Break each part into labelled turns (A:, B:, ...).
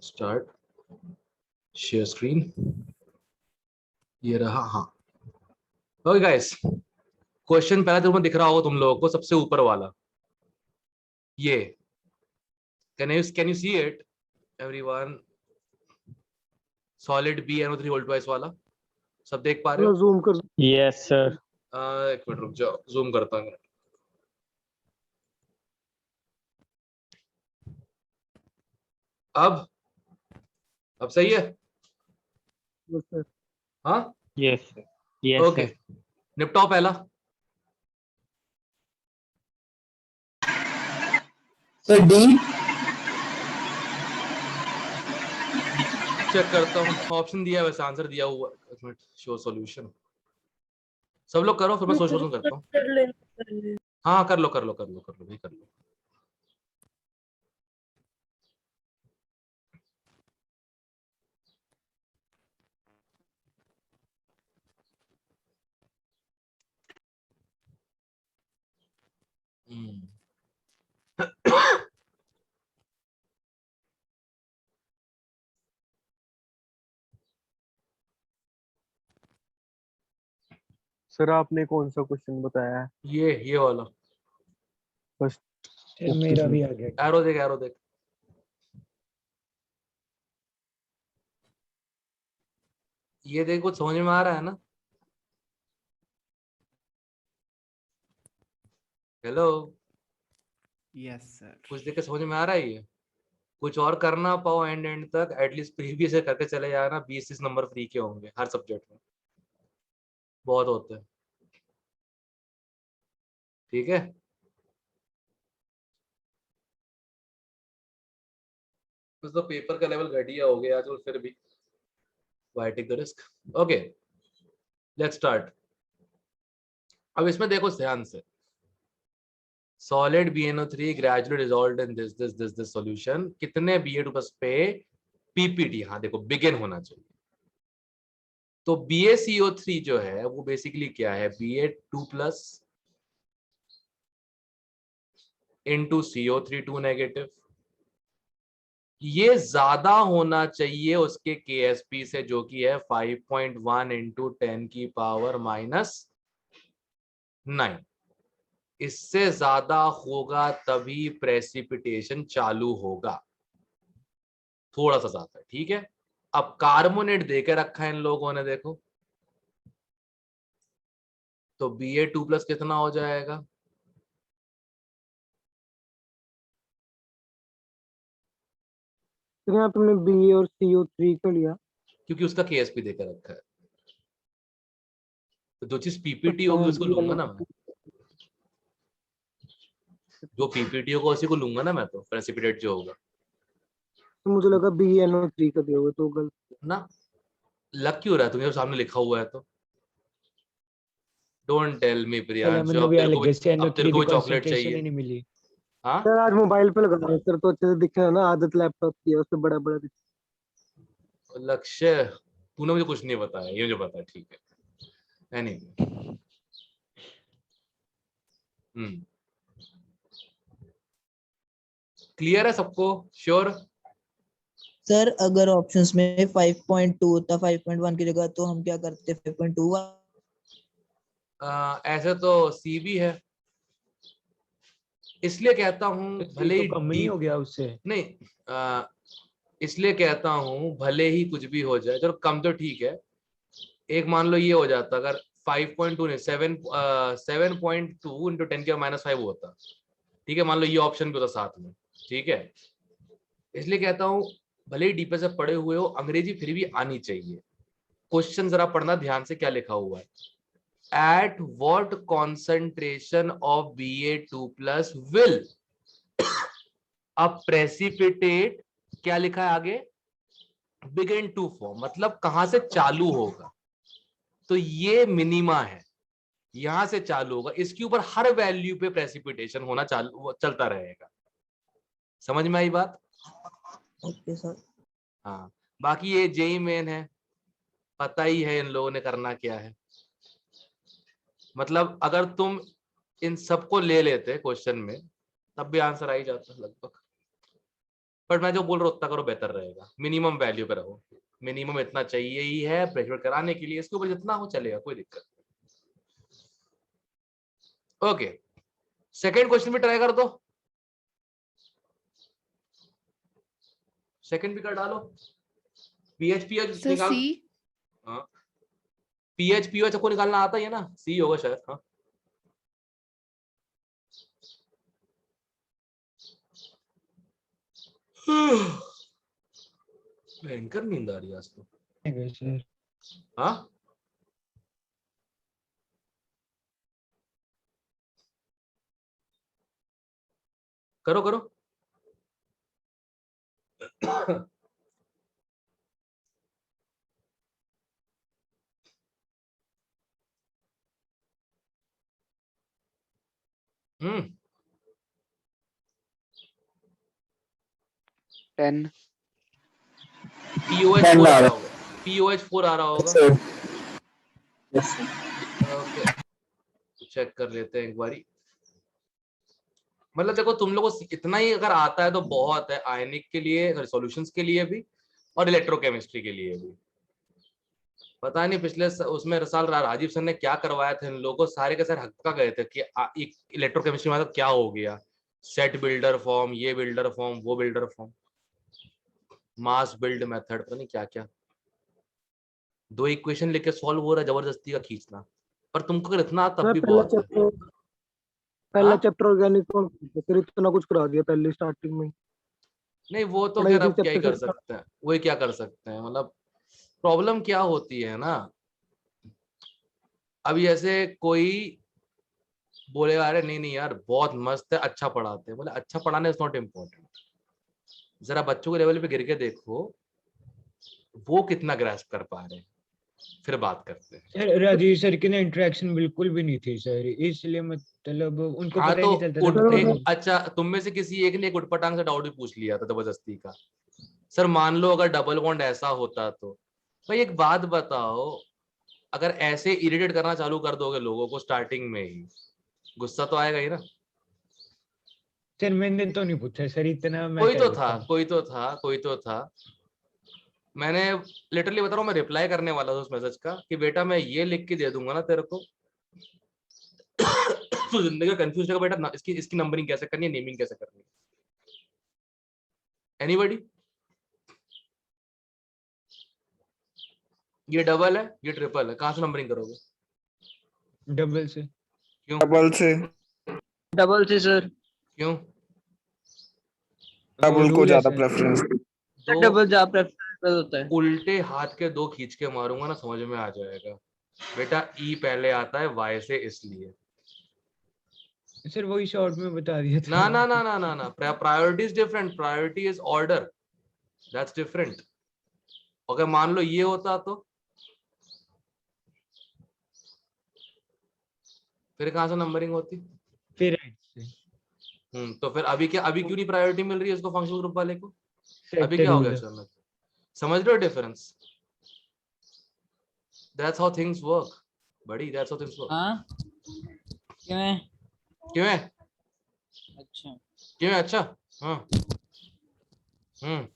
A: Start share screen, ये रहा। हाँ, ओके गाइस, क्वेश्चन पहला तो दिख रहा होगा तुम लोगों को, सबसे ऊपर वाला ये। Can you see it everyone? Solid BnO3 whole twice वाला सब देख पा रहे हो?
B: जूम कर।
C: Yes sir.
A: एक मिनट रुक जाओ, जूम करता हूँ। अब सही है? हाँ,
C: yes sir. Yes
A: okay,
C: sir.
A: निपटाओ पहला।
D: Sir D.
A: चेक करता हूँ, ऑप्शन दिया है वैसे, आंसर दिया हुआ। एक मिनट, शो सॉल्यूशन। सब लोग करो, फिर मैं सोल्यूशन करता हूँ। हाँ, कर लो भाई, कर लो।
B: सर आपने कौन सा क्वेश्चन बताया है?
A: ये वाला।
B: फर्स्ट।
E: सर मेरा भी आ गया।
A: एरो देख। ये देख, कुछ समझ में आ रहा है ना? Hello,
E: yes sir.
A: कुछ देख के समझ में आ रहा है? ये कुछ और करना पाओ एंड तक, एटलीस्ट प्रीवियस से करके चले जाना। 20-30 नंबर फ्री के होंगे हर सब्जेक्ट में, बहुत होते हैं। ठीक है, बस तो पेपर का लेवल घटिया हो गया आज, और फिर भी why take the risk. Okay, let's start. अब इसमें देखो ध्यान से, solid BnO3 gradually dissolved in this solution. कितने Ba2+ पे PPT? हाँ देखो, बिगिन होना चाहिए। तो BaCO3 जो है वो बेसिकली क्या है? Ba2+ into CO3 2 negative. ये ज्यादा होना चाहिए उसके KSP से, जो कि है 5.1 इंटू 10⁻⁹। इससे ज्यादा होगा तभी प्रेसिपिटेशन चालू होगा, थोड़ा सा ज्यादा। ठीक है, अब कार्बोनेट देके रखा है इन लोगों ने, देखो तो Ba2+ कितना हो जाएगा?
B: यहाँ तुमने बी और CO3 का लिया।
A: क्योंकि उसका KSP देकर रखा है, तो जो चीज PPT होगी उसको लूंगा ना मैं। जो PPT होगा उसी को लूंगा ना मैं, तो प्रेसिपिटेट जो होगा
B: तो मुझे लगा BnO3 का दिया हुआ, तो गलत।
A: ना। लग क्यों रहा है तुम्हें? सामने लिखा हुआ है तो। Don't tell me
E: sir
A: Priyanshu,
E: हमें
A: अब
E: भी
A: तेरे को भी,
E: अलग से
A: अब तेरे
E: NO3
A: को
E: की
A: भी चॉकलेट
E: कंसंट्रेशन ही
A: चाहिए।
E: नहीं मिली।
A: हाँ,
B: सर आज मोबाइल पे लगा रहे हैं सर, तो अच्छे से दिख रहा है ना, आदत लैपटॉप की है, उससे बड़ा बड़ा दिख।
A: लक्ष्य, तूने मुझे कुछ नहीं बताया, ये मुझे पता है। ठीक है, एनीवे। क्लियर है सबको? श्योर?
D: सर अगर ऑप्शंस में 5.2 होता 5.1 की जगह, तो हम क्या करते? 5.2।
A: ऐसे तो C भी है, इसलिए कहता हूं भले
E: तो
A: ही
E: कम नहीं हो गया उससे?
A: नहीं, इसलिए कहता हूं भले ही कुछ भी हो जाए, चलो कम तो ठीक है। एक मान लो ये हो जाता, अगर 5.2 नहीं 7.2 इंटू 10⁻⁵ होता। ठीक है, मान लो ये ऑप्शन भी होता साथ में। ठीक है, इसलिए कहता हूं भले ही डीपे से पढ़े हुए हो, अंग्रेजी फिर भी आनी चाहिए। क्वेश्चन जरा पढ़ना ध्यान से, क्या लिखा हुआ है। At what concentration of Ba2+ will a precipitate, क्या लिखा है आगे? begin to form, मतलब कहां से चालू होगा। तो ये मिनिमा है, यहां से चालू होगा, इसके ऊपर हर वैल्यू पे प्रेसिपिटेशन होना चालू चलता रहेगा। समझ में आई बात?
D: Okay sir.
A: हाँ, बाकी ये जेई मेन है, पता ही है इन लोगों ने करना क्या है। मतलब अगर तुम इन सबको ले लेते क्वेश्चन में, तब भी आंसर आ ही जाता लगभग। बट मैं जो बोल रहा हूँ उतना करो बेहतर रहेगा, मिनिमम वैल्यू पे रहो, मिनिमम इतना चाहिए ही है प्रेशर कराने के लिए, इसके ऊपर जितना हो चलेगा, कोई दिक्कत नहीं। ओके, सेकेंड क्वेश्चन भी ट्राई कर दो, सेकंड भी कर डालो। पीएच
F: सर
A: निकाल,
F: सी।
A: हाँ पीएच को निकालना आता ही है ना, सी होगा शायद। हाँ भयंकर नींद आ रही है आज तो।
E: सर
A: हाँ करो करो। हम्म
G: 10
A: पीओएच 4 आ रहा होगा, पीओएच 4 आ रहा होगा। ओके चेक कर लेते हैं एक बारी। मतलब देखो तुम लोगों को इतना ही अगर आता है तो बहुत है, आयनिक के लिए, सॉल्यूशंस के लिए भी और इलेक्ट्रोकेमिस्ट्री के लिए भी। पता नहीं पिछले उसमें साल राजीव सर ने क्या करवाया था इन लोगों को, सारे के सारे हक्का गए थे कि इलेक्ट्रोकेमिस्ट्री में तो क्या हो गया, सेट बिल्डर फॉर्म, ये बिल्डर फॉर्म, वो बिल्डर फॉर्म, मास बिल्ड मेथड, पता नहीं क्या क्या। 2 इक्वेशन लेके सॉल्व हो रहा है जबरदस्ती का खींचना, पर तुमको अगर इतना तब
B: मैं
A: भी
B: पहला
A: बहुत है।
B: पहला
A: हाँ?
B: चैप्टर ऑर्गेनिक कौन, फिर इतना कुछ करा दिया पहले स्टार्टिंग में।
A: नहीं वो तो
B: पढ़ाई
A: खैर
B: थी
A: अब क्या ही
B: चैप्टर
A: कर सकते हैं, वही क्या कर सकते हैं। मतलब प्रॉब्लम क्या होती है ना, अभी ऐसे कोई बोलेगा अरे नहीं नहीं यार बहुत मस्त है, अच्छा पढ़ाते हैं, बोले अच्छा पढ़ाना इज नॉट इम्पोर्टेंट, जरा बच्चों के लेवल पे गिर के देखो वो कितना ग्रास्प कर पा रहे हैं, फिर बात करते हैं।
E: सर राजीव सर की ना इंटरेक्शन बिल्कुल भी नहीं थी सर, इसलिए मतलब उनको
A: हाँ
E: पता ही
A: तो
E: नहीं चलता था
A: उठ
E: मतलब।
A: अच्छा तुम में से किसी एक ने एक उटपटांग से डाउट भी पूछ लिया था जबरदस्ती का, सर मान लो अगर डबल बॉन्ड ऐसा होता तो। भाई एक बात बताओ, अगर ऐसे इरिटेट करना चालू कर दोगे लोगों को स्टार्टिंग में ही, गुस्सा तो आएगा ही ना।
E: सर मैंने तो नहीं पूछा सर, इतना
A: कोई
E: मैटर
A: तो था,
E: होता है।
A: कोई तो था, कोई तो था। मैंने लिटरली बता रहा हूँ, मैं रिप्लाई करने वाला था उस मैसेज का कि बेटा मैं ये लिख के दे दूंगा ना तेरे को तो जिंदगी का कंफ्यूज होगा बेटा इसकी इसकी नंबरिंग कैसे करनी है, नेमिंग कैसे करनी है। एनीबॉडी? ये डबल है, ये ट्रिपल है, कहां से नंबरिंग करोगे?
E: डबल से।
A: क्यों?
G: डबल से।
D: डबल से सर।
A: क्यों?
G: डबल को
E: रूल है
G: ज्यादा
E: सर।
G: प्रेफरेंस।
A: दो
D: डबल जा प्रेफरेबल होता है।
A: उल्टे हाथ के 2 खींच के मारूंगा ना समझ में आ जाएगा बेटा, ई पहले आता है वाई से इसलिए।
E: सर वही शॉर्ट में बता दिया था।
A: ना ना ना ना ना ना, priority is different, priority is order, that's different. अगर मान लो ये होता तो फिर कहां से नंबरिंग होती?
E: फिर राइट से।
A: तो फिर अभी क्या, अभी क्यों नहीं प्रायोरिटी मिल रही है उसको, फंक्शनल ग्रुप वाले को? अभी
E: सेट
A: क्या हो गया
E: रूल।
A: समझ रहे हो difference? That's how things work बड़ी, दैट्स हाउ थिंग्स वर्क।
D: हाँ क्यों है?
A: क्यों है?
D: अच्छा
A: क्यों है? अच्छा हाँ हम्म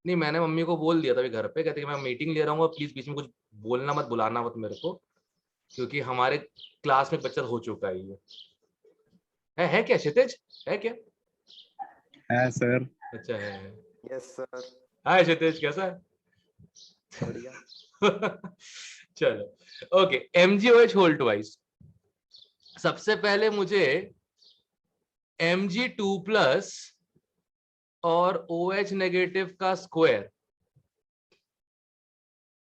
A: नहीं मैंने मम्मी को बोल दिया था अभी घर पे, कहते कि मैं मीटिंग ले रहा हूँ, प्लीज बीच में कुछ बोलना मत, बुलाना मत मेरे को, क्योंकि हमारे क्लास में बच्चा हो चुका है ये। है क्या क्षितिज? है क्या?
G: है सर।
A: अच्छा है।
H: Yes sir.
A: हाय क्षितिज कैसा है?
H: बढ़िया।
A: चलो ओके, MgOH होल ट्वाइस। सबसे पहले मुझे Mg2+ और OH नेगेटिव का स्क्वायर,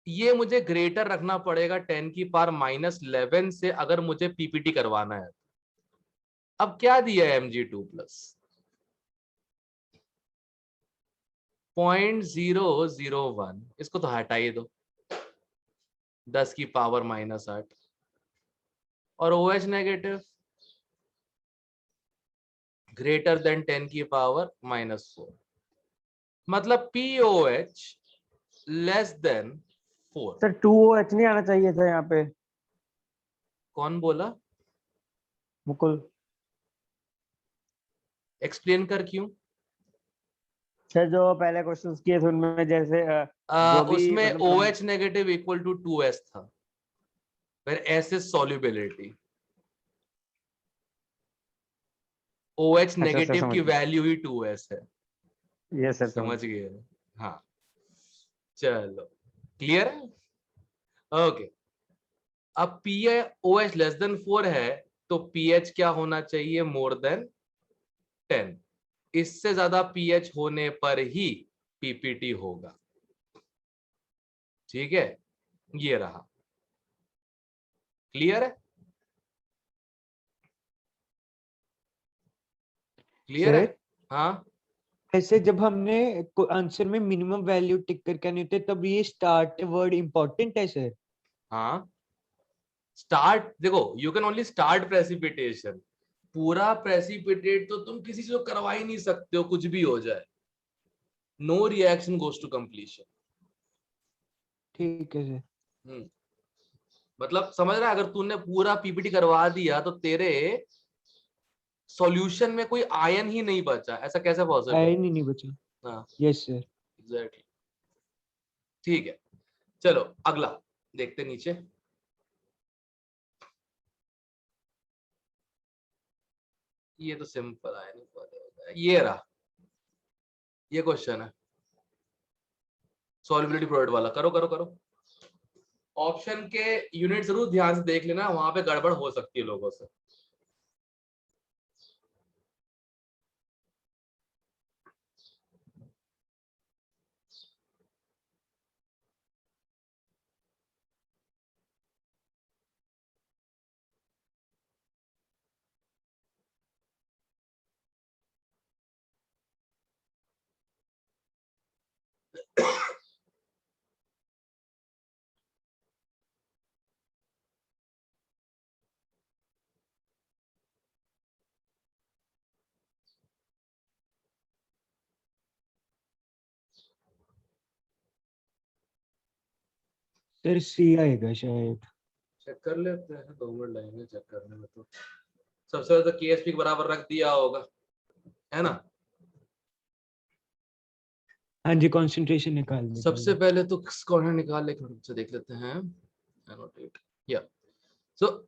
A: ये मुझे ग्रेटर रखना पड़ेगा 10 की पावर -11 से अगर मुझे पीपीटी करवाना है। अब क्या दिया है Mg2+? 0.001, इसको तो हटाइए दो, 10 की पावर -8, और OH नेगेटिव ग्रेटर देन 10 की पावर -4, मतलब POH less than 4।
I: Sir 2OH नहीं आना चाहिए था यहाँ पे।
A: कौन बोला?
C: मुकुल।
A: एक्सप्लेन कर क्यों।
C: सर जो पहले क्वेश्चंस किए थे उनमें जैसे जो भी
A: उसमें
C: मतलब
A: OH negative equal to 2s था, फिर S इज सॉल्युबिलिटी, OH
C: अच्छा सर
A: नेगेटिव
C: समझ
A: की
C: गया।
A: वैल्यू ही 2s है।
C: ये सर
A: समझ
C: समझ
A: गए। हाँ चलो क्लियर है। ओके अब OH लेस देन 4 है तो pH क्या होना चाहिए, मोर देन 10। इससे ज्यादा pH होने पर ही PPT होगा। ठीक है ये रहा, क्लियर है, क्लियर है।
E: सर
A: हाँ
E: ऐसे जब हमने आंसर में मिनिमम वैल्यू टिक करके नहीं होते तब ये स्टार्ट वर्ड इंपॉर्टेंट है सर।
A: हाँ स्टार्ट देखो, you can only start precipitation, पूरा प्रेसिपिटेट तो तुम किसी से करवा ही नहीं सकते हो, कुछ भी हो जाए, no reaction goes to completion.
E: ठीक है सर।
A: मतलब समझ रहा है, अगर तूने पूरा PPT करवा दिया तो तेरे सॉल्यूशन में कोई आयन ही नहीं बचा, ऐसा कैसे पॉसिबल।
E: आई नहीं बचा।
A: हाँ
E: यस सर।
A: एग्जैक्टली। ठीक है चलो अगला देखते नीचे। ये तो सिंपल है, ये रहा, ये क्वेश्चन है सॉल्युबिलिटी प्रोडक्ट वाला, करो करो करो। ऑप्शन के यूनिट जरूर ध्यान से देख लेना, वहां पे गड़बड़ हो सकती है लोगों से।
E: सर सी आएगा शायद।
A: चेक कर लेते हैं, 2 मिनट लगेंगे चेक करने में। तो सबसे ज्यादा KSP के बराबर रख दिया होगा, है ना।
E: हाँ जी कंसंट्रेशन निकाल
A: सबसे
E: निकाल।
A: पहले तो कॉर्नर निकाल लेकर से देख लेते हैं, एनोटेट या सो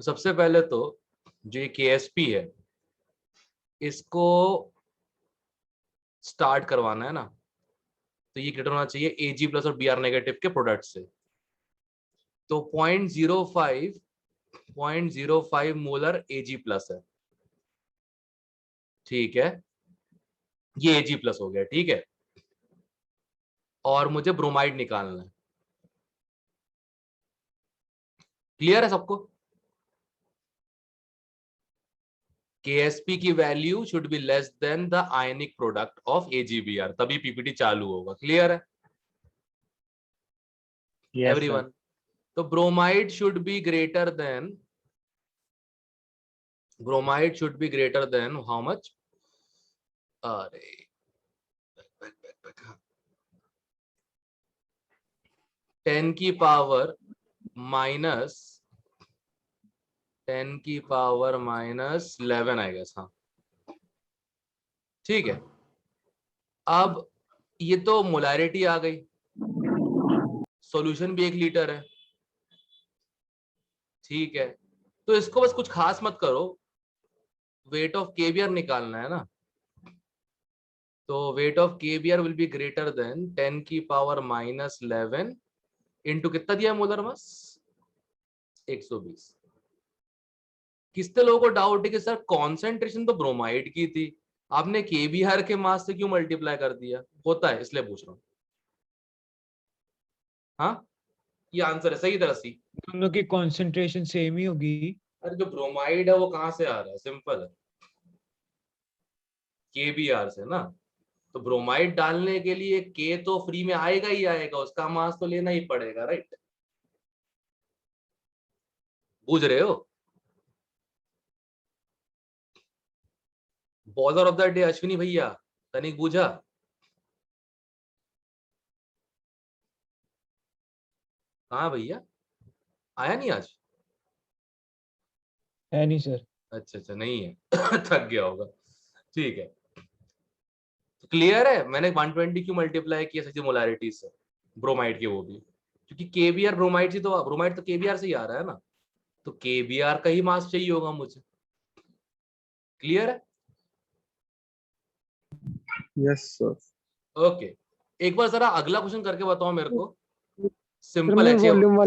A: सबसे पहले तो जो ये KSP है इसको स्टार्ट करवाना है ना, तो ये ग्रेटर होना चाहिए Ag प्लस और Br नेगेटिव के प्रोडक्ट से। तो 0.05 मोलर Ag प्लस है, ठीक है, ये Ag प्लस हो गया, ठीक है। और मुझे ब्रोमाइड निकालना है, क्लियर है सबको। KSP की value should be less than the ionic product of AgBr, तभी PPT चालू होगा, क्लियर है
C: यस सर।
A: एवरीवन। तो bromide should be greater than, bromide should be greater than how much, अरे 10 की पावर माइनस 10 की पावर माइनस 11 आई गेस, हाँ ठीक है। अब ये तो मोलैरिटी आ गई, सॉल्यूशन भी 1 लीटर है, ठीक है। तो इसको बस कुछ खास मत करो, वेट ऑफ KBr निकालना है ना। तो weight of KBr will be greater than 10 की पावर माइनस 11 इंटू कितना दिया मोलर मास 120। किसने लोगों को डाउट है कि सर कॉन्सेंट्रेशन तो ब्रोमाइड की थी, आपने KBr के मास से क्यों मल्टीप्लाई कर दिया, होता है इसलिए पूछ रहा हूँ। हाँ ये आंसर है सही तरह से।
E: दोनों की कंसंट्रेशन सेम ही होगी।
A: अरे जो ब्रोमाइड है वो कहाँ से आ रहा है, सिंपल है, KBr से ना। तो ब्रोमाइड डालने के लिए K तो फ्री में आएगा ही आएगा, उसका मास तो लेना ही पड़ेगा, राइट, बूझ रहे हो। Bowler of the day Ashwini भैया, तनिक बूझा। कहाँ भैया, आया नहीं आज?
E: है नहीं सर।
A: अच्छा नहीं है थक गया होगा, ठीक है। तो क्लियर है, मैंने 120 क्यों मल्टीप्लाई किया सच्ची मोलारिटी से, ब्रोमाइड के वो भी, क्योंकि केबीआर ब्रोमाइड से, तो ब्रोमाइड तो केबीआर से ही आ रहा है ना, तो केबीआर का ही मास चाहिए होगा मुझे। क्लियर है?
G: Yes sir.
A: ओके, एक बार जरा अगला क्वेश्चन करके बताओ मेरे को,
B: सर
A: सिंपल
B: मैं
A: है।
B: वॉल्यूम 1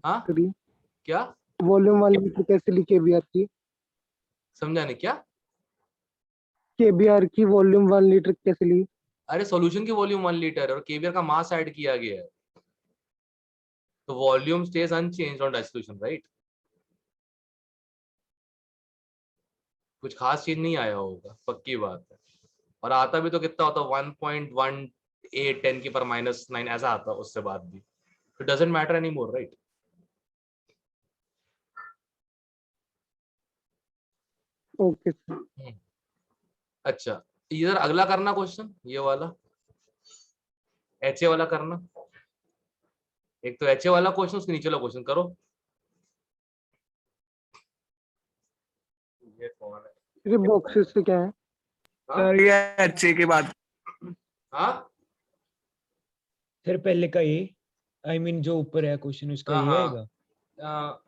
A: हाँ
B: लीटर
A: क्या
B: वॉल्यूम 1 लीटर कैसे ली केबीआर की?
A: समझा नहीं क्या?
B: केबीआर की वॉल्यूम 1 लीटर कैसे ली?
A: अरे सॉल्यूशन की वॉल्यूम 1 लीटर है और केबीआर का मास ऐड किया गया है, तो volume stage unchanged on dissolution, right? कुछ खास चीज नहीं आया होगा, पक्की बात है। और आता भी तो कितना होता, 1.18 10 की पर -9 ऐसा आता, उससे बाद भी it doesn't matter any more, right?
B: Okay sir.
A: अच्छा, इधर अगला करना क्वेश्चन, ये वाला एचए वाला करना। एक तो एचए वाला क्वेश्चन, उसके नीचे वाला क्वेश्चन करो। ये कौन है?
B: ये बॉक्सेस से क्या है?
A: हाँ?
G: सर ये अच्छे की बात।
A: हाँ
E: सर पहले का ये आई मीन जो ऊपर है क्वेश्चन उसका
A: हाँ
E: ये आएगा।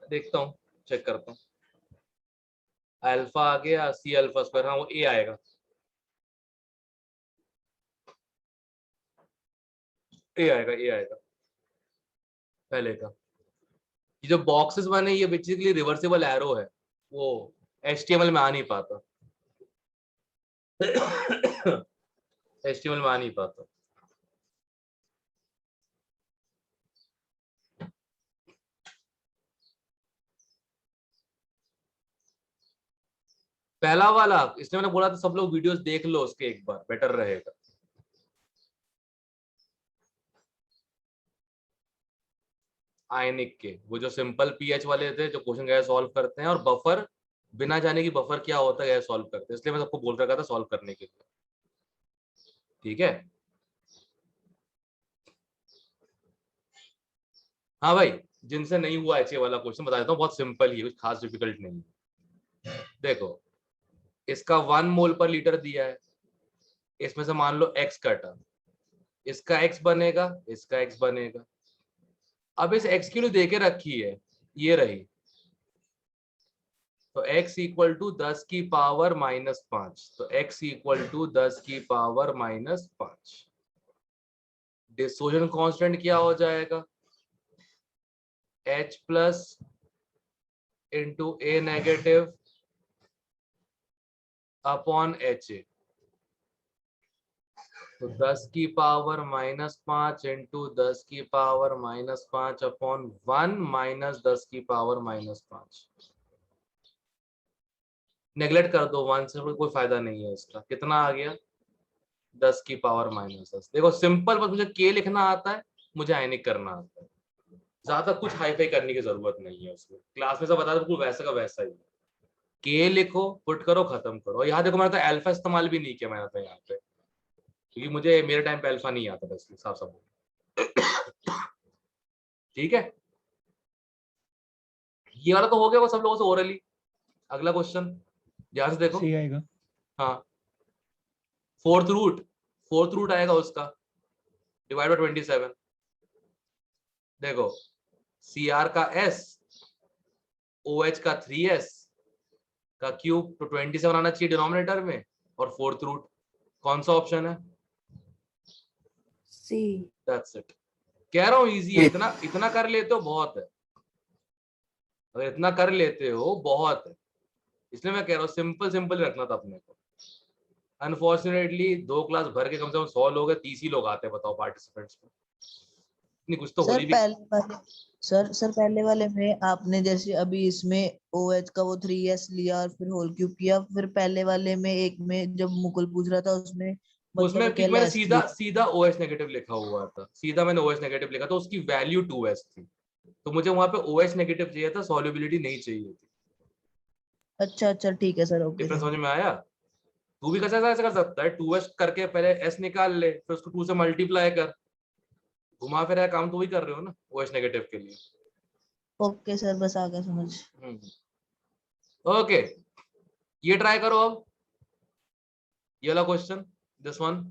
A: देखता हूँ, चेक करता हूँ। अल्फा आ गया, सी अल्फा स्क्वायर, हाँ वो ए आएगा, ए आएगा, ए आएगा पहले का। ये जो बॉक्सेस बने, ये बेसिकली रिवर्सिबल एरो है, वो एचटीएमएल में आ नहीं पाता एचटीएमएल में आ नहीं पाता। पहला वाला, इसलिए मैंने बोला था सब लोग वीडियोस देख लो उसके एक बार, बेटर रहेगा। आयनिक के वो जो सिंपल पीएच वाले थे, जो क्वेश्चन गए सॉल्व करते हैं, और बफर बिना जाने की बफर क्या होता है सॉल्व करते हैं, इसलिए मैं सबको बोल रखा था सॉल्व करने के लिए, ठीक है? हाँ भाई, जिनसे नहीं हुआ एचए वाला क्वेश्चन बता देता हूँ, बहुत सिंपल ही है, कुछ खास डिफिकल्ट नहीं है। देखो, इसका 1 मोल पर लीटर दिया है, इसमें से मान लो x कटा, इसका x बनेगा, इसका x बनेगा। अब इस x की वैल्यू देके रखी है, ये रही, तो x इक्वल टू 10 की पावर -5, तो x इक्वल टू 10 की पावर -5। डिसोजन कांस्टेंट क्या हो जाएगा, H plus into A negative upon HA, तो 10 की पावर -5 इंटू 10 की पावर -5 अपॉन 1 माइनस 10 की पावर -5। नेग्लेक्ट कर दो, 1 से कोई फायदा नहीं है इसका। कितना आ गया, 10 की पावर -10। देखो सिंपल, बस मुझे के लिखना आता है, मुझे आयनिक करना आता है, ज्यादा कुछ हाईफाई करने की जरूरत नहीं है उसमें। क्लास में सब बता दो, वैसा का वैसा ही, के लिखो, पुट करो, खत्म करो। यहाँ देखो, मैंने तो अल्फा इस्तेमाल भी नहीं किया मैंने तो यहाँ पे, क्योंकि मुझे मेरे टाइम पे अल्फा नहीं आता था, इसलिए साफ साफ ठीक है। ये वाला तो हो गया वो सब लोगों से ओरली। अगला क्वेश्चन ध्यान से देखो।
E: सही आएगा।
A: हाँ, फोर्थ रूट आएगा उसका, डिवाइड बाय 27। देखो, सी आर का s, ओ एच का 3s का क्यूब, तो 27 आना चाहिए डिनोमिनेटर में, और फोर्थ रूट कौन सा ऑप्शन है?
F: सी।
A: That's it. कह रहा हूँ इजी है, इतना इतना कर लेते हो बहुत है, अगर इतना कर लेते हो बहुत है, इसलिए मैं कह रहा हूँ सिंपल सिंपल रखना था अपने को। अनफॉर्चुनेटली 2 क्लास भर के कम से कम 100 लोग है, 30 ही लोग आते हैं, बताओ पार्टिसिपेंट्स में, इतनी कुछ तो
D: सर
A: होनी भी।
D: पहले वाले में आपने जैसे अभी इसमें OH का वो 3s लिया और फिर होल क्यूब किया, फिर पहले वाले में एक में जब मुकुल पूछ रहा था उसमें
A: उसमें
D: मतलब
A: क्योंकि
D: अकेला
A: मैंने
D: s
A: सीधा
D: लिया।
A: सीधा OH नेगेटिव लिखा हुआ था, सीधा मैंने OH नेगेटिव लिखा था, उसकी वैल्यू 2s थी, तो मुझे वहां पे OH नेगेटिव चाहिए था, सॉल्युबिलिटी नहीं चाहिए थी।
D: अच्छा ठीक है सर, ओके
A: डिफरेंस
D: सर।
A: समझ में आया? तू भी कैसे ऐसा कर सकता है, 2s करके पहले s निकाल ले, फिर उसको 2 से मल्टीप्लाई कर, घुमा फिरा काम तो वही कर रहे हो ना OH नेगेटिव के लिए।
D: ओके सर, बस आ गया समझ।
A: ओके, ये ट्राई करो अब, ये वाला क्वेश्चन, दिस वन।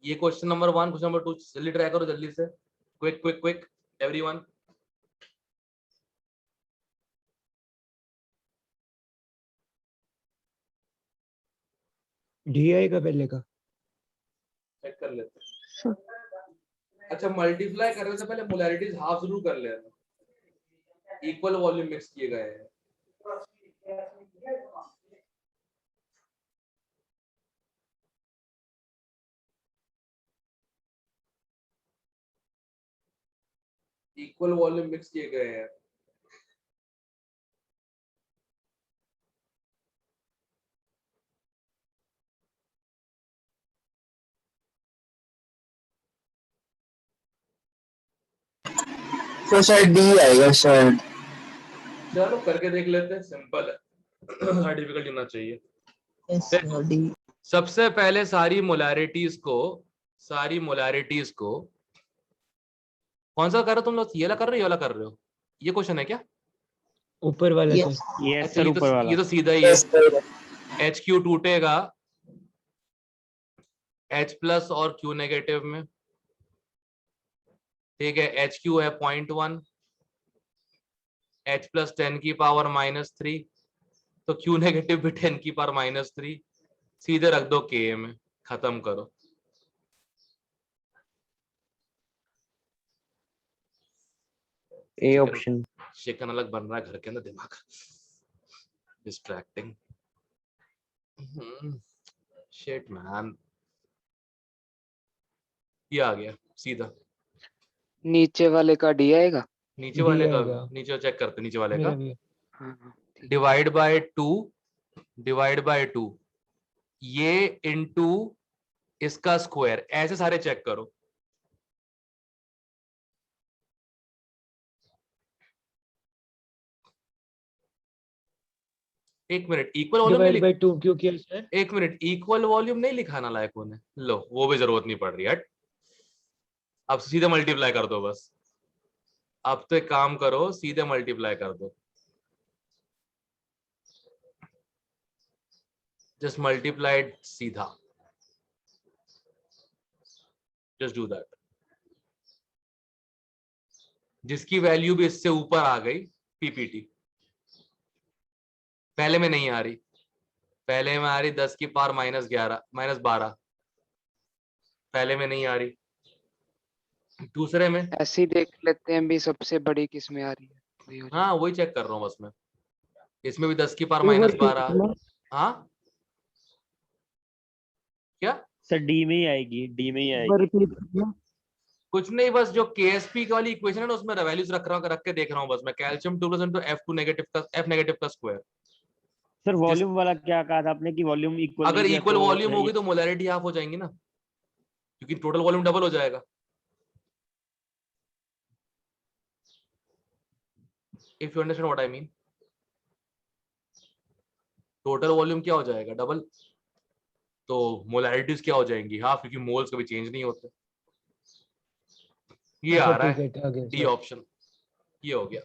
A: ये क्वेश्चन नंबर 1, क्वेश्चन नंबर 2 जल्दी ट्राई करो, जल्दी से, quick quick quick everyone.
E: D आएगा पहले का।
A: चेक कर लेते हैं। अच्छा, मल्टीप्लाई करने से पहले मोलैरिटीज हाफ जरूर कर लेना, इक्वल वॉल्यूम मिक्स किए गए हैं। इक्वल वॉल्यूम मिक्स किए गए हैं।
G: तो शायद डी आएगा शायद।
A: चलो करके देख लेते हैं, सिंपल है, डिफिकल्ट होना चाहिए।
D: Yes sir, D.
A: सबसे पहले सारी मोलैरिटीज को कौन सा कर रहे हो तुम लोग, ये वाला कर रहे हो, ये वाला कर रहे हो, ये क्वेश्चन है क्या?
E: ऊपर वाला
D: Yes.
E: सर।
C: यस
A: अच्छा,
C: सर, ऊपर वाला।
A: ये तो सीधा ही है, HQ टूटेगा H प्लस और Q नेगेटिव में, ठीक है। HQ है 0.1, H प्लस 10 की पावर -3, तो Q नेगेटिव भी 10 की पावर -3, सीधे रख दो K में, खत्म करो।
C: A option.
A: चिकन अलग बन रहा है घर के अंदर, दिमाग डिस्ट्रैक्टिंग। शिट मैन, ये आ गया सीधा।
F: नीचे वाले का डी आएगा।
A: नीचे वाले
E: D
A: का,
E: आएगा।
A: नीचे चेक करते, नीचे वाले का
E: मेरा भी।
F: हाँ हाँ ठीक है।
A: डिवाइड बाय 2, ये इनटू इसका स्क्वायर, ऐसे सारे चेक करो। एक मिनट, इक्वल वॉल्यूम नहीं
E: डिवाइड बाय 2 क्यों किया सर?
A: एक मिनट, इक्वल वॉल्यूम नहीं लिखाना लायकों ने, लो वो भी जरूरत नहीं पड़ रही है। अब सीधे मल्टीप्लाई कर दो बस, अब तो एक काम करो, सीधे मल्टीप्लाई कर दो, जस्ट मल्टीप्लाइड सीधा, जस्ट डू दैट। जिसकी वैल्यू भी इससे ऊपर आ गई पीपीटी, पहले में नहीं आ रही, पहले में आ रही 10 की पावर -12, पहले में नहीं आ रही, दूसरे में
F: ऐसे ही देख लेते हैं भी सबसे बड़ी किस में आ रही है, वही हो
A: हाँ वही चेक कर रहा हूँ बस मैं, इसमें भी 10 की पावर
B: एक बार
A: -12। हाँ क्या?
C: सर डी में ही आएगी, डी में ही
B: एक बार
C: आएगी।
B: रिपीट करना।
A: कुछ नहीं, बस जो KSP वाली इक्वेशन है ना, उसमें वैल्यूज रख के देख रहा हूँ बस मैं। कैल्शियम 2 + F2 नेगेटिव का F नेगेटिव का स्क्वायर।
C: सर वॉल्यूम वाला क्या कहा था आपने कि वॉल्यूम इक्वल
A: अगर इक्वल वॉल्यूम होगी तो मोलैरिटी हाफ हो जाएंगी ना, क्योंकि टोटल वॉल्यूम डबल हो जाएगा। If you understand what I mean, total volume क्या हो जाएगा, डबल, तो मोलैरिटीज क्या हो जाएंगी, हाफ, क्योंकि मोल्स कभी चेंज नहीं होते। ये
E: अच्छा
A: आ रहा
E: ठीक
A: है
E: है, आ गया
A: डी
E: सर।
A: ऑप्शन, ये हो गया।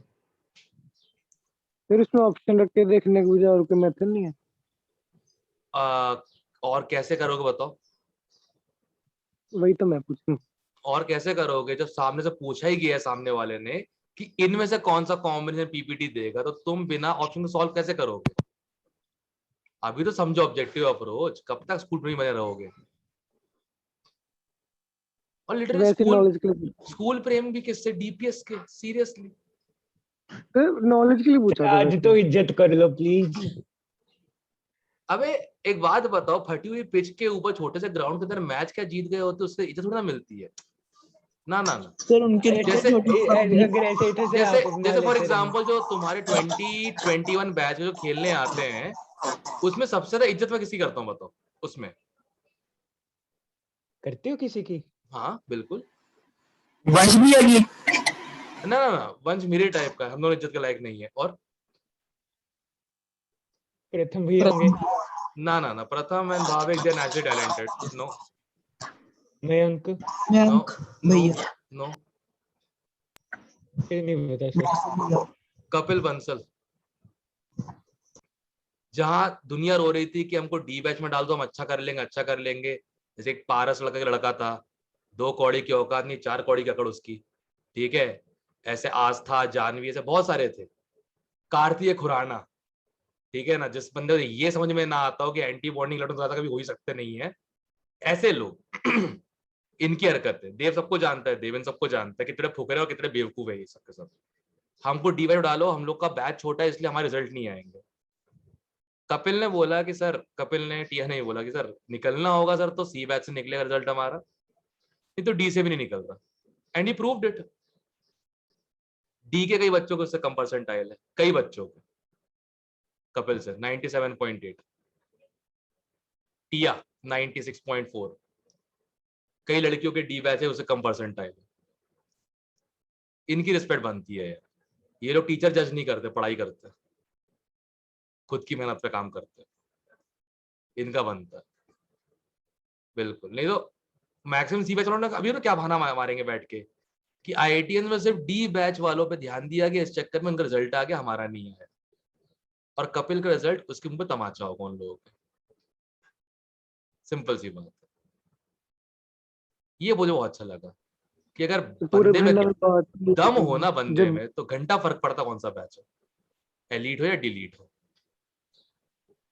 B: फिर इसमें ऑप्शन रख के देखने के बजाय और कोई मेथड नहीं है?
A: और कैसे करोगे बताओ,
B: वही तो मैं पूछूं।
A: और कैसे करोगे जब सामने से पूछा ही गया है सामने वाले ने कि इनमें से कौन सा कॉम्बिनेशन पीपीटी देगा, तो तुम बिना ऑप्शन को सॉल्व कैसे करोगे? अभी तो समझो ऑब्जेक्टिव अप्रोच, कब तक स्कूल में बने रहोगे? और लिटरली
B: वैसे नॉलेज के लिए,
A: स्कूल प्रेम भी किससे, DPS के, सीरियसली।
B: नॉलेज के लिए पूछा था
E: आज
B: वैसे।
E: तो इज्जत कर लो प्लीज।
A: अबे एक बात बताओ, फटी हुई पिच के ऊपर छोटे से ग्राउंड के अंदर मैच क्या जीत गए होते, उससे इज्जत थोड़ी ना मिलती है। ना ना ना,
E: सर उनके लिए
A: जैसे
E: अगर ऐसे ही थे सर,
A: जैसे
E: आप अपना
A: जैसे फॉर
E: लेते रहना।
A: एग्जांपल जो तुम्हारे 2021 बैच जो खेलने आते हैं, उसमें सबसे ज्यादा इज्जत मैं किसी करता हूँ बताओ उसमें?
E: करते हो किसी की?
A: हाँ बिल्कुल,
G: वंश भी है कि
A: ना ना ना, वंश मेरे टाइप का है, हम दोनों इज्जत के लायक नहीं है। और
E: प्रथम भैया होंगे।
A: ना ना ना, Pratham and Bhavik they naturally talented. No
E: Mayank.
A: No
D: Mayank
A: no
D: भैया।
A: नो।
E: फिर नहीं पता सर।
A: कपिल बंसल। जहां दुनिया रो रही थी कि हमको डी बैच में डाल दो, हम अच्छा कर लेंगे अच्छा कर लेंगे, जैसे एक पारस लड़का था, 2 कौड़ी की औकात नहीं, 4 कौड़ी की अकड़ उसकी, ठीक है। ऐसे आस्था, जानवी, ऐसे बहुत सारे थे। कार्तिक खुराना, ठीक है ना, जिस बंदे को ये समझ में ना आता हो कि एंटी बॉन्डिंग इलेक्ट्रॉन ज्यादा कभी हो ही सकते नहीं है, ऐसे लोग इनकी हरकतें देव सबको जानता है, देवेन सबको जानता है कितने फुकरे और कितने बेवकूफ है ये सब के सब। हमको डी बैच डालो, हम लोग का बैच छोटा है इसलिए हमारे रिजल्ट नहीं आएंगे। कपिल ने बोला कि सर, कपिल ने टिया नहीं बोला कि सर निकलना होगा सर तो सी बैच से निकलेगा रिजल्ट हमारा, नहीं तो डी से भी नहीं निकल रहा। And he proved it. D के कई बच्चों को उससे कम परसेंटाइल है, कई बच्चों को। कपिल से 97.8, टिया 96.4, कई लड़कियों के डी बैच है उससे कम परसेंटाइल है। इनकी रिस्पेक्ट बनती है यार। ये लोग टीचर जज नहीं करते, पढ़ाई करते, खुद की मेहनत पे काम करते, इनका बनता है बिल्कुल। नहीं तो मैक्सिमम सी बैच वालों ने अभी तो क्या बहाना मारेंगे बैठ के कि आईआईटीएन में सिर्फ डी बैच वालों पे ध्यान दिया गया, इस चक्कर में उनका रिजल्ट आ गया, हमारा नहीं आया। और कपिल का रिजल्ट उसके मुंह पे तमाचा होगा उन लोगों के। सिंपल सी बात है। ये मुझे बहुत अच्छा लगा कि अगर
B: पूरे
A: बंदे में
B: फाइनल बात ये
A: दम
B: थी,
A: हो ना बंदे
B: जब
A: में, तो घंटा फर्क पड़ता कौन सा बैच हो, एलीट हो या डिलीट हो।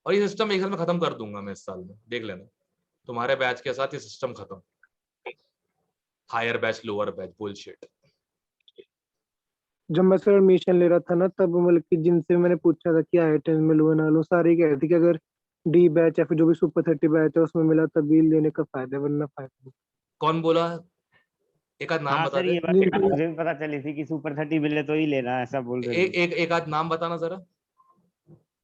A: और ये सिस्टम एक साल में खत्म कर दूंगा मैं, इस साल में देख लेना, तुम्हारे बैच के साथ ये सिस्टम खत्म। Higher batch lower batch bullshit.
B: जब मैं सर एडमिशन ले रहा था ना, तब मतलब कि जिनसे मैंने पूछा था कि आईआईटी में लूँ ना लूँ, सारे कह रहे थे कि अगर डी बैच या फिर जो भी सुपर 30 बैच है उसमें मिला तभी लेने का फायदा है, वरना फायदा नहीं।
A: कौन बोला? एक आध नाम
C: हाँ
A: बता
C: सर,
A: दे।
C: ये बात
B: जिनको
C: मुझे भी पता चली थी कि सुपर 30 मिले तो ही लेना, ऐसा बोल रहे थे।
A: एक आध नाम बताना जरा।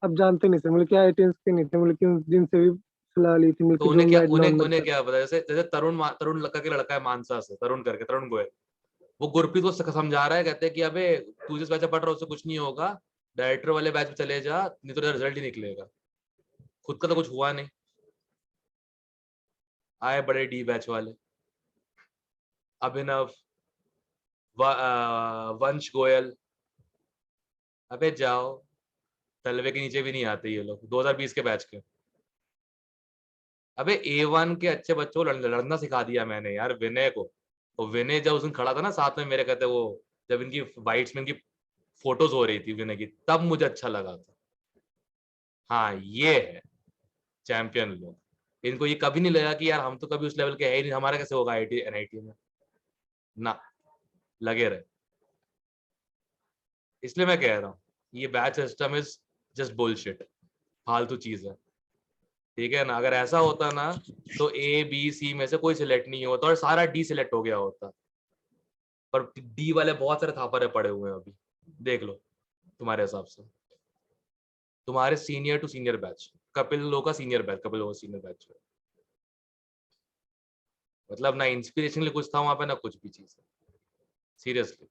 B: अब जानते नहीं थे, मतलब कि आईआईटी के नहीं थे, मतलब कि जिनसे भी सलाह ली थी, मतलब
A: तो
B: कि जो
A: उन्हें क्या,
B: मैं
A: उन्हें
B: नॉर्मल
A: उन्हें
B: था।
A: क्या पता? जैसे जैसे तरुण लड़का के लड़का है मानसा से, तरुण करके, तरुण गोयल, वो गुरप्रीत को समझा रहा है, कहते हैं कि अबे तू जिस बैच में पढ़ रहा है उससे कुछ नहीं होगा, डायरेक्टर वाले बैच में चले जा, नहीं तो रिजल्ट ही निकलेगा। खुद का तो कुछ हुआ नहीं। आए बड़े डी बैच वाले, अभिनव, वंश गोयल, अबे जाओ, तलवे के नीचे भी नहीं आते ये लोग, 2020 के बैच के। अबे A1 के अच्छे बच्चों को लड़ना सिखा दिया मैंने यार, विनय को। तो विनय जब उस दिन खड़ा था ना साथ में मेरे, कहते वो जब इनकी वाइट्स में इनकी फोटोज हो रही थी विनय की, तब मुझे अच्छा लगा था। हाँ ये है चैंपियन लोग। इनको ये कभी नहीं लगा कि यार हम तो कभी उस लेवल के है ही नहीं, हमारा कैसे होगा आईआईटी एनआईटी में ना, लगे रहे। इसलिए मैं कह रहा हूँ ये batch system is just bullshit, फालतू चीज है, ठीक है ना। अगर ऐसा होता ना तो A B C में से कोई सिलेक्ट नहीं होता और सारा D सिलेक्ट हो गया होता। पर D वाले बहुत सारे थापरे पड़े हुए हैं अभी, देख लो तुम्हारे हिसाब से। तुम्हारे senior to senior batch, Kapil लो का सीनियर बैच, कपिल लो का सीनियर बैच, मतलब ना इंस्पिरेशन कुछ था वहां पे ना कुछ भी चीज है, सीरियसली।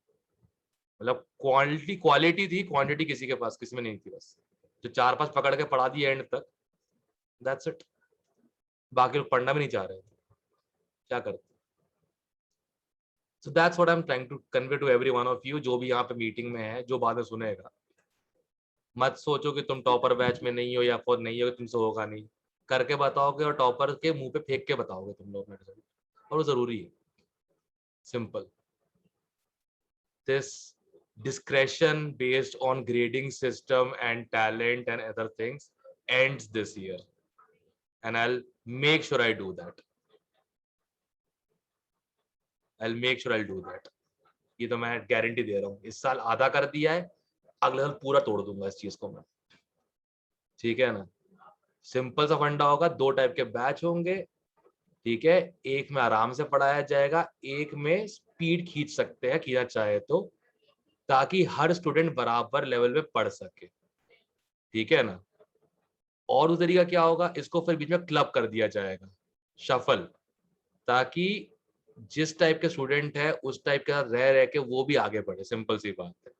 A: मतलब क्वालिटी थी, क्वांटिटी किसी के पास, किसी में नहीं थी। बस जो 4-5 पकड़ के पढ़ा दिए एंड तक, दैट्स इट। बाकी लोग पढ़ना भी नहीं चाह रहे थे, क्या करते। So that's what I'm trying to convey to every one of you, जो भी यहाँ पे मीटिंग में है, जो बाद में सुनेगा। मत सोचो कि तुम टॉपर बैच में नहीं हो या फिर नहीं हो, तुमसे होगा नहीं। करके बताओगे और टॉपर के मुंह पे फेंक के बताओगे तुम लोग अपना रिजल्ट, और वो जरूरी है। Simple. This discretion based on grading system and talent and other things ends this year, and I'll make sure I do that. I'll make sure I'll do that. ये तो मैं गारंटी दे रहा हूँ। इस साल आधा कर दिया है, अगले साल पूरा तोड़ दूंगा इस चीज को मैं, ठीक है ना। सिंपल सा फंडा होगा, 2 टाइप के बैच होंगे, ठीक है। एक में आराम से पढ़ाया जाएगा, एक में स्पीड खींच सकते हैं खींचना चाहे तो, ताकि हर स्टूडेंट बराबर लेवल पे पढ़ सके, ठीक है ना। और उस तरीका क्या होगा, इसको फिर बीच में क्लब कर दिया जाएगा, शफल, ताकि जिस टाइप के स्टूडेंट है उस टाइप के साथ रह रह के वो भी आगे बढ़े, सिंपल सी बात है।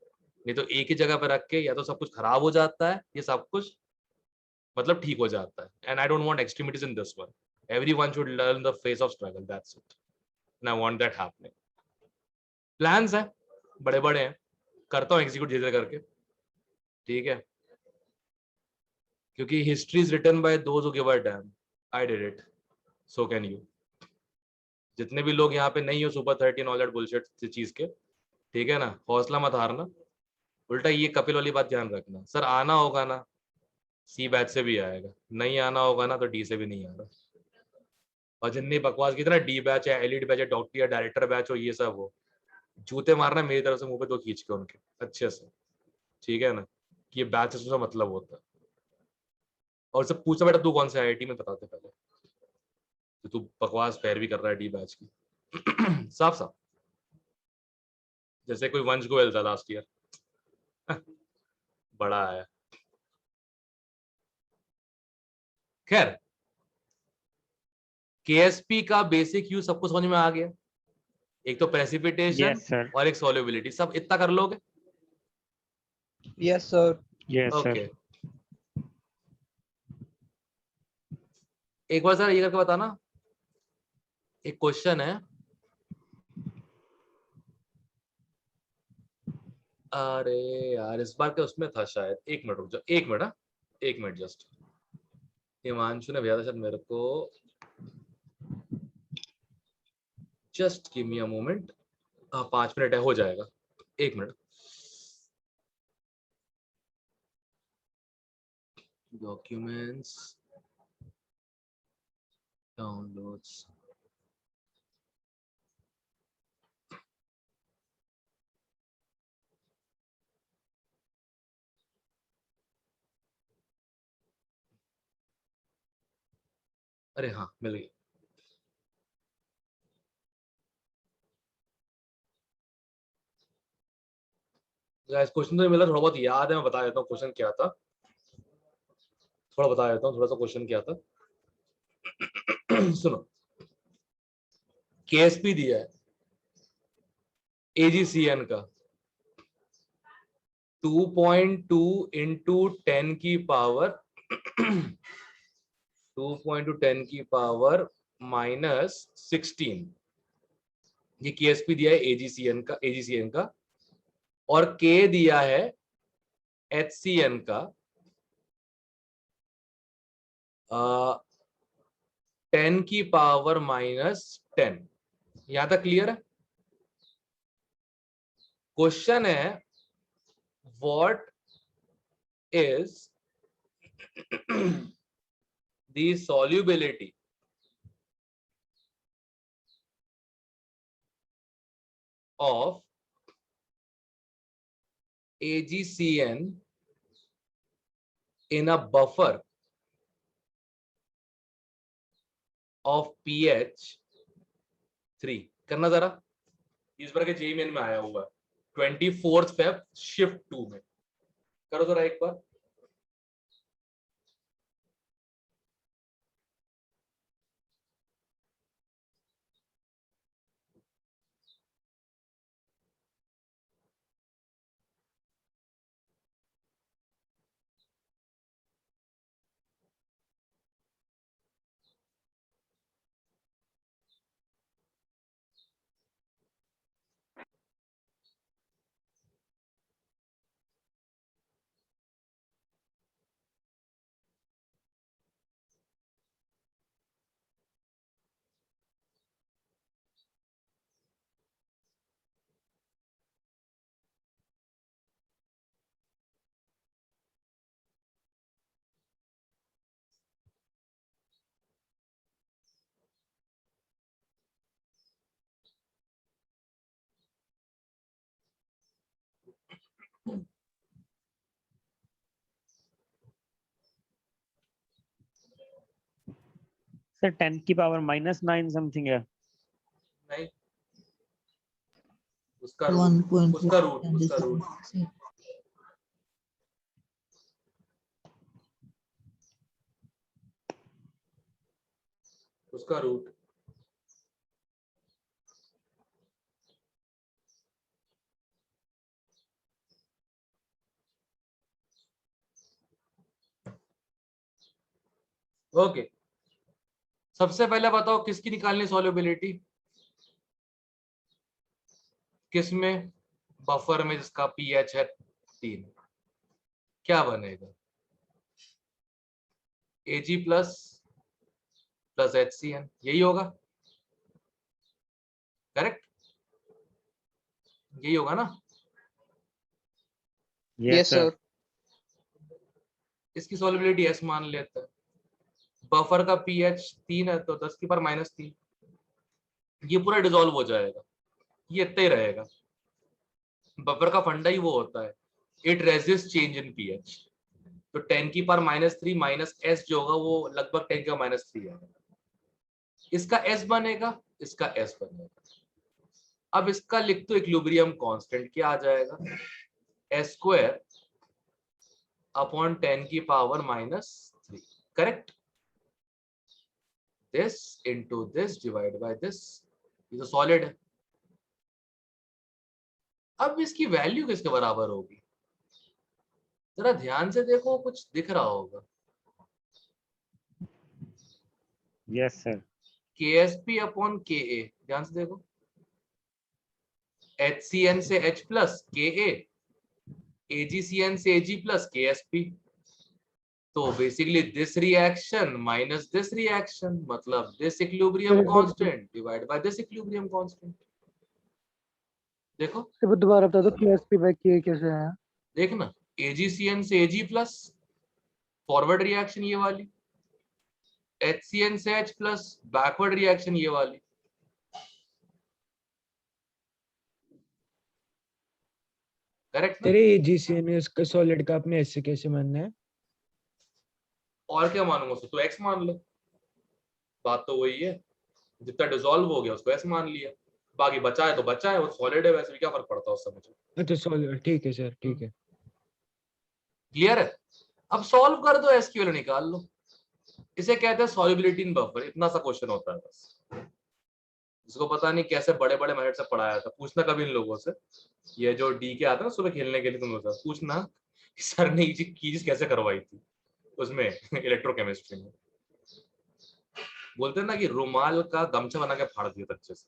A: नहीं तो एक ही जगह पर रख के या तो सब कुछ खराब हो जाता है, ये सब कुछ मतलब ठीक हो जाता है। And I don't want extremities in this one. Everyone should learn the face of struggle, that's it, and I want that happening. Plans है बड़े बड़े हैं, करता हूँ एग्जीक्यूट धीरे धीरे करके, ठीक है, क्योंकि history is written by those who give a damn. I did it, so can you. जितने भी लोग यहाँ पे नहीं हो सुपर 13 ऑल दैट बुलशिट चीज के, ठीक है ना, हौसला मत हारना। उल्टा ये कपिल वाली बात ध्यान रखना, सर आना होगा ना सी बैच से भी आएगा, नहीं आना होगा ना तो डी से भी नहीं आ रहा। और जितनी बकवास की ना डी बैच है, एलिट बैच है, डॉक्टर या डायरेक्टर बैच हो, ये सब हो, जूते मारना मेरी तरफ से मुंह पे दो खींच के उनके अच्छे से, ठीक है ना, कि ये बैच से मतलब होता है। और सब पूछा बेटा तू कौन से आईआईटी में, बताते पहले तो तू बकवास पैरवी कर रहा है डी बैच की। साफ साफ जैसे कोई वंश गोयल था लास्ट ईयर। बड़ा आया। खैर केएसपी का बेसिक यूज सबको समझ में आ गया, एक तो प्रेसिपिटेशन
C: यस सर,
A: और एक सॉल्युबिलिटी, सब इतना कर लोगे?
B: Yes sir.
C: Yes
A: okay
C: sir.
A: एक बार सर ये करके बताना, एक क्वेश्चन है, अरे यार इस बार के उसमें था शायद, एक मिनट रुक जाओ, एक मिनट, एक मिनट जस्ट, हिमांशु ने भेजा था शायद मेरे को, just give me a moment. 5 minute है, हो जाएगा, एक मिनट। डॉक्यूमेंट्स, डाउनलोड्स, अरे हाँ मिल गई। क्वेश्चन तो मिला, थोड़ा बहुत याद है, मैं बता देता हूँ क्वेश्चन क्या था, थोड़ा बता देता हूँ, थोड़ा सा क्वेश्चन क्या था। सुनो, केएसपी दिया है एजीसीएन का 2.2 इंटू 10 की पावर 2.2 10 की पावर -16, ये केएसपी दिया है एजीसीएन का, और के दिया है एचसीएन का 10 की पावर -10। यहां तक क्लियर है? क्वेश्चन है what is the solubility of AgCN in a buffer of pH 3। करना जरा, इस बार के जेईई मेन में आया हुआ 24 Feb शिफ्ट 2 में, करो जरा एक बार।
C: सर 10 की पावर -9 समथिंग है।
A: नहीं, उसका रूट,
D: 1.4
A: उसका रूट, उसका रूट, उसका रूट ओके, सबसे पहले बताओ किसकी निकालनी सॉल्युबिलिटी, किसमें, बफर में जिसका पीएच है 3, क्या बनेगा, Ag प्लस HCN, यही होगा, करेक्ट, यही होगा ना।
F: Yes sir.
A: इसकी सॉल्युबिलिटी S मान लेते हैं, बफर का पीएच 3 है तो 10 की पावर -3, ये पूरा डिसॉल्व हो जाएगा, ये इतना ही रहेगा। बफर का फंडा ही वो होता है, it resist change in pH, तो 10 की पावर -3 माइनस S जो होगा वो लगभग 10 की पावर -3 है। इसका S बनेगा, इसका S बनेगा। अब इसका लिख तो इक्विलिब्रियम कांस्टेंट क्या आ जाएगा, S² अपॉन 10 की power -3, correct, this into this divided by this, ये तो सॉलिड है। अब इसकी वैल्यू किसके बराबर होगी, जरा ध्यान से देखो, कुछ दिख रहा होगा,
C: yes sir.
A: KSP upon KA, ध्यान से देखो, HCN से H प्लस KA, AgCN से Ag प्लस KSP, तो basically this reaction minus this reaction, मतलब this equilibrium constant divide by this equilibrium constant. देखो
B: एक बार दोबारा बता दो KSP बाय KA कैसे आया।
A: देखना, AgCN से Ag प्लस फॉरवर्ड रिएक्शन ये वाली, HCN से H प्लस बैकवर्ड रिएक्शन ये वाली, करेक्ट ना।
E: तेरे AgCN इसका सॉलिड का अपने ऐसे कैसे मानना है?
A: और क्या मानूंगा उसको, तो X मान ले, बात तो वही है, जितना डिसॉल्व हो गया उसको S मान लिया, बाकी बचा है तो बचा है, वो सॉलिड है, वैसे भी क्या फर्क पड़ता है उससे मुझे।
E: अच्छा सॉलिड, ठीक है सर, ठीक है।
A: क्लियर है। अब सॉल्व कर दो, S की वैल्यू निकाल लो, इसे कहते हैं सॉल्युबिलिटी इन बफर। इतना सा क्वेश्चन होता है बस, जिसको पता नहीं कैसे बड़े बड़े मेथड से पढ़ाया था, पूछना कभी इन लोगों से, ये जो डी के आता है ना सुबह खेलने के लिए, तुम लोग पूछना सर ने ये चीज कैसे करवाई थी उसमें इलेक्ट्रोकेमिस्ट्री में, बोलते हैं ना कि रुमाल का गमछा बना के फाड़ दिया था अच्छे से।